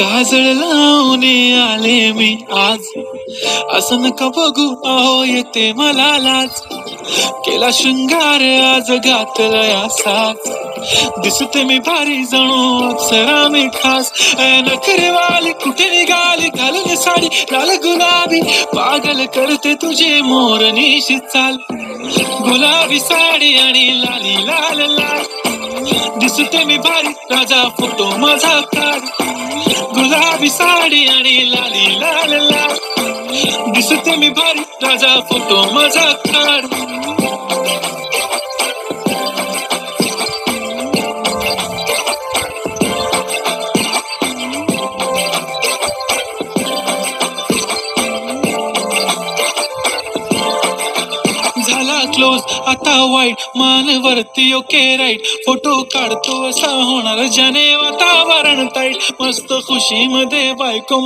काजळ लावून आले मी आज, असं नका बघू अहो येते मला लाज. केला शृंगार आज घातला साज, दिसते मी भारी जणू अप्सरा मी खास. नखरेवाली कुठे निघाली घालून साडी लाल गुलाबी, पागल करते तुझे मोरनीशी चाल. गुलाबी साडी आणि लाली लाल लाल, दिसते मी भारी राजा फोटो माझा काढ. गुलाबी साडी आणि लाली लाल लाल, दिसते मी भारी राजा फोटो माझा काढ. झाला क्लोज आता वाईट, मान वरती ओके राईट. फोटो काढतो असा होणार ज्याने वातावरण ताईट. मस्त खुशी मध्ये बायको